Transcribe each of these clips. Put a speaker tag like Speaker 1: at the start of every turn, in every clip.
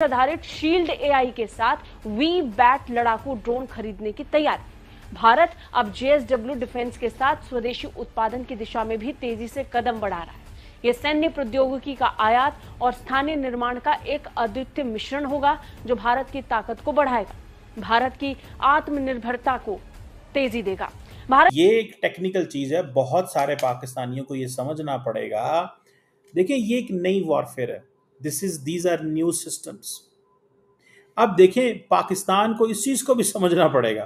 Speaker 1: आधारित shield AI के साथ वी बैट लड़ाकू ड्रोन खरीदने की तैयारी। भारत अब जेएसडब्ल्यू डिफेंस के साथ स्वदेशी उत्पादन की दिशा में भी तेजी से कदम बढ़ा रहा है। यह सैन्य प्रौद्योगिकी का आयात और स्थानीय निर्माण का एक अद्वितीय मिश्रण होगा जो भारत की ताकत को बढ़ाएगा, भारत की आत्मनिर्भरता को तेजी देगा।
Speaker 2: ये एक टेक्निकल चीज है, बहुत सारे पाकिस्तानियों को ये समझना पड़ेगा। देखिए, ये एक नई वॉरफेयर है। These are new systems. अब देखें, पाकिस्तान को इस चीज को भी समझना पड़ेगा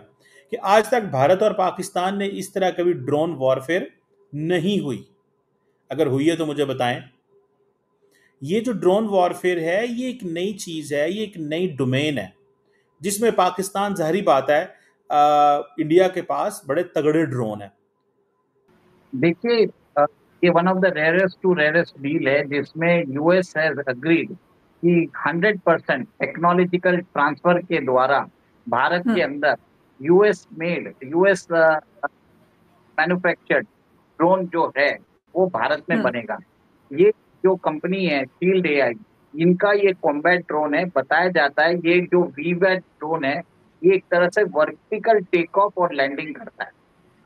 Speaker 2: कि आज तक भारत और पाकिस्तान ने इस तरह कभी ड्रोन वॉरफेयर नहीं हुई। अगर हुई है तो मुझे बताएं। ये जो ड्रोन वॉरफेयर है, ये एक नई चीज है, ये एक नई डोमेन है जिसमें पाकिस्तान, जाहिर बात है, इंडिया के पास बड़े तगड़े ड्रोन है।
Speaker 3: देखिए, ये one of the rarest to rarest deal है जिसमें यूएस हैज अग्रीड कि 100% टेक्नोलॉजिकल ट्रांसफर के द्वारा भारत के अंदर US made, US manufactured drone जो है वो भारत में बनेगा। ये जो कंपनी है शील्ड एआई, इनका ये कॉम्बैट ड्रोन है। बताया जाता है ये जो वीवैट ड्रोन है ये एक तरह से वर्टिकल टेक ऑफ और लैंडिंग करता है।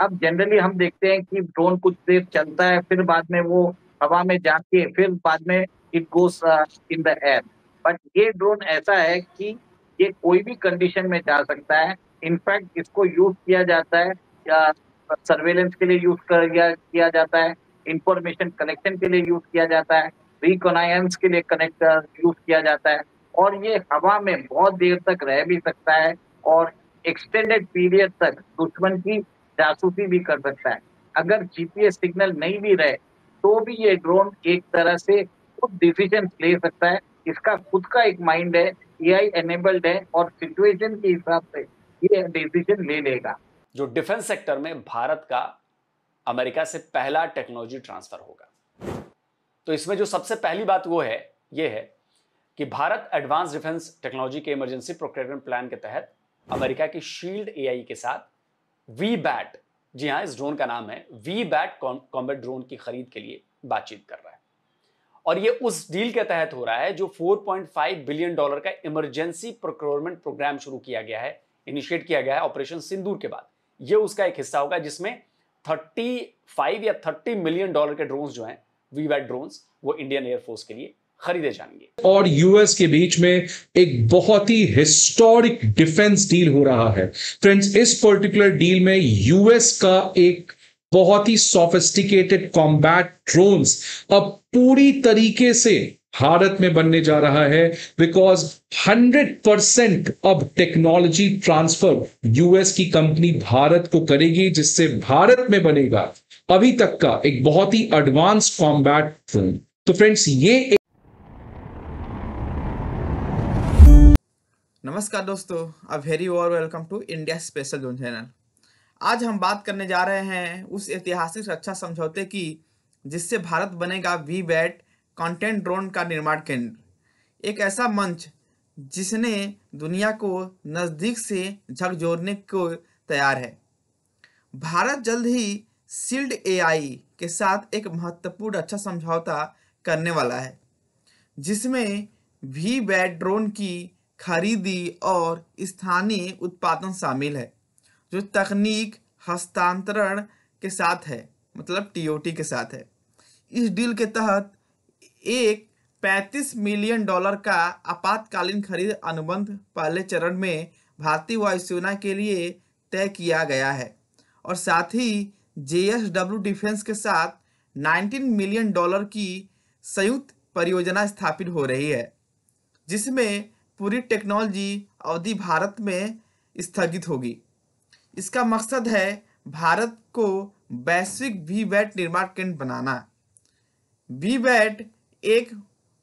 Speaker 3: अब जनरली हम देखते हैं कि ड्रोन कुछ देर चलता है, फिर बाद में वो हवा में जाके फिर बाद में it goes in the air. But ये ड्रोन ऐसा है कि ये कोई भी कंडीशन में जा सकता है। इनफैक्ट इसको यूज किया जाता है या सर्वेलेंस के लिए यूज किया जाता है, इंफॉर्मेशन कलेक्शन के लिए यूज किया जाता है, रिकॉनायंस के लिए यूज किया जाता है। और ये हवा में बहुत देर तक रह भी सकता है और एक्सटेंडेड पीरियड तक दुश्मन की जासूसी भी कर सकता है। अगर जीपीएस सिग्नल नहीं भी रहे तो भी ये ड्रोन एक तरह से खुद डिसीजन ले सकता है। इसका खुद का एक माइंड है, एआई एनेबल्ड है और सिचुएशन के हिसाब से ये डिसीजन ले लेगा।
Speaker 4: जो डिफेंस सेक्टर में भारत का अमेरिका से पहला टेक्नोलॉजी ट्रांसफर होगा, तो इसमें जो सबसे पहली बात वो है, ये है कि भारत एडवांस डिफेंस टेक्नोलॉजी के इमरजेंसी प्रोक्योरमेंट प्लान के तहत अमेरिका की शील्ड एआई के साथ वी बैट, जी हां, इस ड्रोन का नाम है वी बैट कॉम्बैट ड्रोन की खरीद के लिए बातचीत कर रहा है। और ये उस डील के तहत हो रहा है जो $4.5 बिलियन का इमरजेंसी प्रोक्योरमेंट प्रोग्राम शुरू किया गया है, इनिशिएट किया गया है ऑपरेशन सिंदूर के बाद। ये उसका एक हिस्सा होगा जिसमें 35 या 30 मिलियन डॉलर के ड्रोन्स जो हैं, वी बैट ड्रोन्स, वो इंडियन एयरफोर्स के लिए खरीदे जाएंगे।
Speaker 5: और यूएस के बीच में एक बहुत ही हिस्टोरिक डिफेंस डील हो रहा है। फ्रेंड्स, इस पर्टिकुलर डील में यूएस का एक बहुत ही सोफिस्टिकेटेड कॉम्बैट ड्रोन्स अब पूरी तरीके से भारत में बनने जा रहा है, बिकॉज 100% अब टेक्नोलॉजी ट्रांसफर यूएस की कंपनी भारत को करेगी, जिससे भारत में बनेगा अभी तक का एक बहुत ही एडवांस कॉम्बैट ड्रोन। तो फ्रेंड्स, ये
Speaker 6: नमस्कार दोस्तों, a very warm welcome to India special zone channel. आज हम बात करने जा रहे हैं उस ऐतिहासिक रक्षा समझौते की जिससे भारत बनेगा वी बैट कंटेंट ड्रोन का निर्माण केंद्र। एक ऐसा मंच जिसने दुनिया को नज़दीक से झकझोरने को तैयार है। भारत जल्द ही शील्ड एआई के साथ एक महत्वपूर्ण रक्षा समझौता करने वाला है जिसमें वी बैट ड्रोन की खरीदी और स्थानीय उत्पादन शामिल है, जो तकनीक हस्तांतरण के साथ है, मतलब टीओटी के साथ है। इस डील के तहत एक $35 मिलियन का आपातकालीन खरीद अनुबंध पहले चरण में भारतीय वायुसेना के लिए तय किया गया है और साथ ही जेएसडब्ल्यू डिफेंस के साथ $19 मिलियन की संयुक्त परियोजना स्थापित हो रही है, जिसमें पूरी टेक्नोलॉजी अवधि भारत में स्थगित होगी। इसका मकसद है भारत को वैश्विक वी बैट निर्माण केंद्र बनाना। वी बैट एक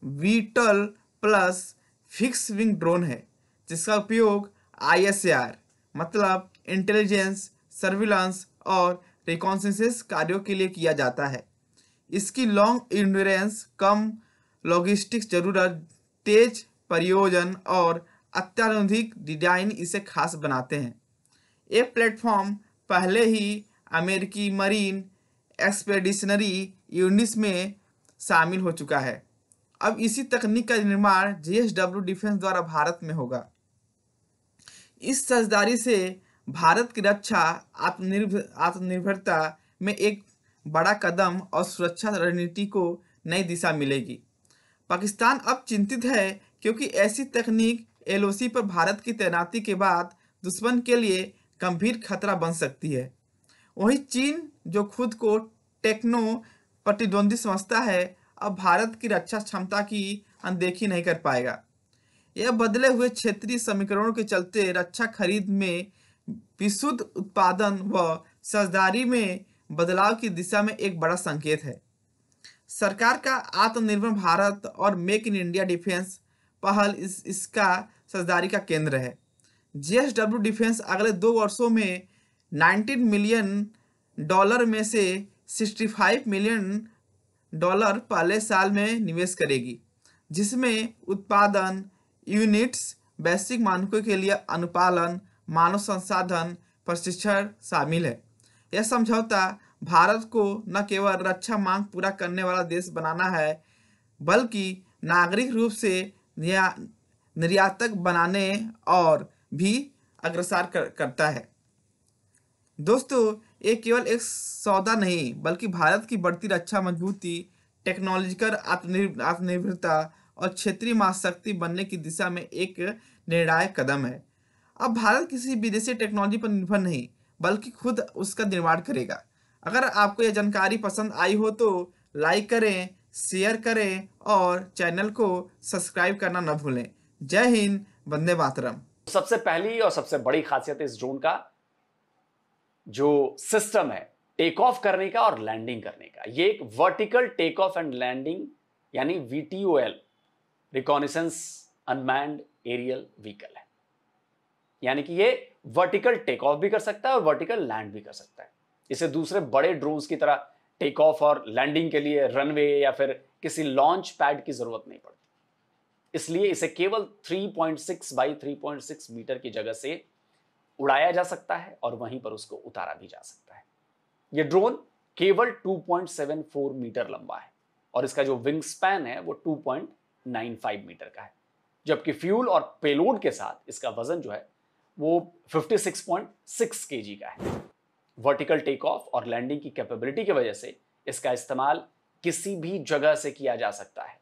Speaker 6: वीटल प्लस फिक्स विंग ड्रोन है जिसका उपयोग आईएसआर मतलब इंटेलिजेंस, सर्विलांस और रिकॉन्सेंस कार्यों के लिए किया जाता है। इसकी लॉन्ग इंड्योरेंस, कम लॉजिस्टिक्स जरूरत, तेज परियोजन और अत्याधुनिक डिजाइन इसे खास बनाते हैं। ये प्लेटफॉर्म पहले ही अमेरिकी मरीन एक्सपेडिशनरी यूनिट्स में शामिल हो चुका है। अब इसी तकनीक का निर्माण JSW डिफेंस द्वारा भारत में होगा। इस साझेदारी से भारत की रक्षा आत्मनिर्भरता में एक बड़ा कदम और सुरक्षा रणनीति को नई दिशा मिलेगी। पाकिस्तान अब चिंतित है क्योंकि ऐसी तकनीक LOC पर भारत की तैनाती के बाद दुश्मन के लिए गंभीर खतरा बन सकती है। वहीं चीन, जो खुद को टेक्नो प्रतिद्वंदी समझता है, अब भारत की रक्षा क्षमता की अनदेखी नहीं कर पाएगा। यह बदले हुए क्षेत्रीय समीकरणों के चलते रक्षा खरीद में विशुद्ध उत्पादन व साझेदारी में बदलाव की दिशा में एक बड़ा संकेत है। सरकार का आत्मनिर्भर भारत और मेक इन इंडिया डिफेंस पहल इसका साझेदारी का केंद्र है। JSW डिफेंस अगले 2 वर्षों में $19 मिलियन में से $65 मिलियन पहले साल में निवेश करेगी, जिसमें उत्पादन यूनिट्स, वैश्विक मानकों के लिए अनुपालन, मानव संसाधन, प्रशिक्षण शामिल है। यह समझौता भारत को न केवल रक्षा मांग पूरा करने वाला देश बनाना है, बल्कि नागरिक रूप से निर्यातक बनाने और भी अग्रसर करता है। दोस्तों, ये केवल एक सौदा नहीं, बल्कि भारत की बढ़ती रक्षा मजबूती, टेक्नोलॉजिकल आत्मनिर्भरता और क्षेत्रीय महाशक्ति बनने की दिशा में एक निर्णायक कदम है। अब भारत किसी विदेशी टेक्नोलॉजी पर निर्भर नहीं, बल्कि खुद उसका निर्माण करेगा। अगर आपको यह जानकारी पसंद आई हो तो लाइक करें, शेयर करें और चैनल को सब्सक्राइब करना न भूलें। जय हिंद, वंदे मातरम।
Speaker 4: सबसे पहली और सबसे बड़ी खासियत इस ड्रोन का जो सिस्टम है टेक ऑफ करने का और लैंडिंग करने का, ये एक vertical take off and landing यानी VTOL, reconnaissance unmanned aerial vehicle है। यानी कि ये वर्टिकल टेक ऑफ भी कर सकता है और वर्टिकल लैंड भी कर सकता है। इसे दूसरे बड़े ड्रोन्स की तरह टेक ऑफ और लैंडिंग के लिए रनवे या फिर किसी लॉन्च पैड की जरूरत नहीं पड़ती। इसलिए इसे केवल 3.6 बाई 3.6 मीटर की जगह से उड़ाया जा सकता है और वहीं पर उसको उतारा भी जा सकता है। यह ड्रोन केवल 2.74 मीटर लंबा है और इसका जो विंग स्पैन है वो 2.95 मीटर का है, जबकि फ्यूल और पेलोड के साथ इसका वजन जो है वो 56.6 kg का है। वर्टिकल टेक ऑफ और लैंडिंग की कैपेबिलिटी की वजह से इसका इस्तेमाल किसी भी जगह से किया जा सकता है।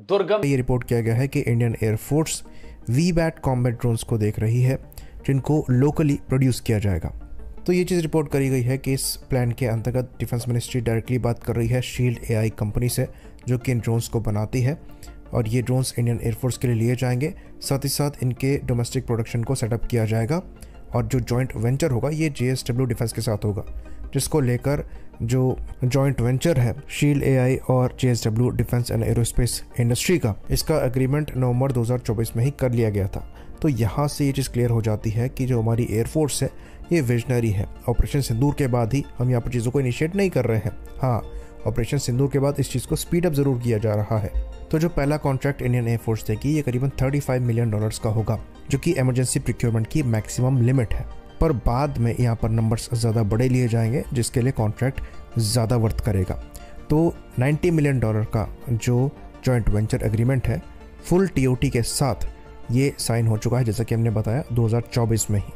Speaker 4: दुर्गम
Speaker 7: ये रिपोर्ट किया गया है कि Indian air force VBAT combat drones को देख रही है, जिनको लोकली प्रोड्यूस किया जाएगा। तो ये चीज़ रिपोर्ट करी गई है कि इस प्लान के अंतर्गत डिफेंस मिनिस्ट्री डायरेक्टली बात कर रही है शील्ड AI कंपनी से, जो कि इन ड्रोन्स को बनाती है, और ये ड्रोन्स इंडियन एयरफोर्स के लिए लिए जाएंगे। साथ ही साथ इनके डोमेस्टिक प्रोडक्शन को सेटअप किया जाएगा और जो जॉइंट वेंचर होगा ये JSW डिफेंस के साथ होगा, जिसको लेकर जो जॉइंट वेंचर है शील्ड AI और JSW defence and aerospace industry का, इसका एग्रीमेंट नवंबर 2024 में ही कर लिया गया था। तो यहाँ से ये चीज़ क्लियर हो जाती है कि जो हमारी एयरफोर्स है ये विजनरी है। ऑपरेशन सिंदूर के बाद ही हम यहाँ पर चीज़ों को इनिशिएट नहीं कर रहे हैं। हाँ, ऑपरेशन सिंदूर के बाद इस चीज़ को स्पीड अप ज़रूर किया जा रहा है। तो जो पहला कॉन्ट्रैक्ट इंडियन एयरफोर्स देगी ये करीबन $35 मिलियन का होगा, जो कि इमरजेंसी प्रोक्योरमेंट की मैक्सिमम लिमिट है। पर बाद में यहाँ पर नंबर्स ज़्यादा बड़े लिए जाएंगे, जिसके लिए कॉन्ट्रैक्ट ज़्यादा वर्थ करेगा। तो $90 मिलियन का जो जॉइंट वेंचर एग्रीमेंट है फुल TOT के साथ ये साइन हो चुका है, जैसा कि हमने बताया 2024 में ही।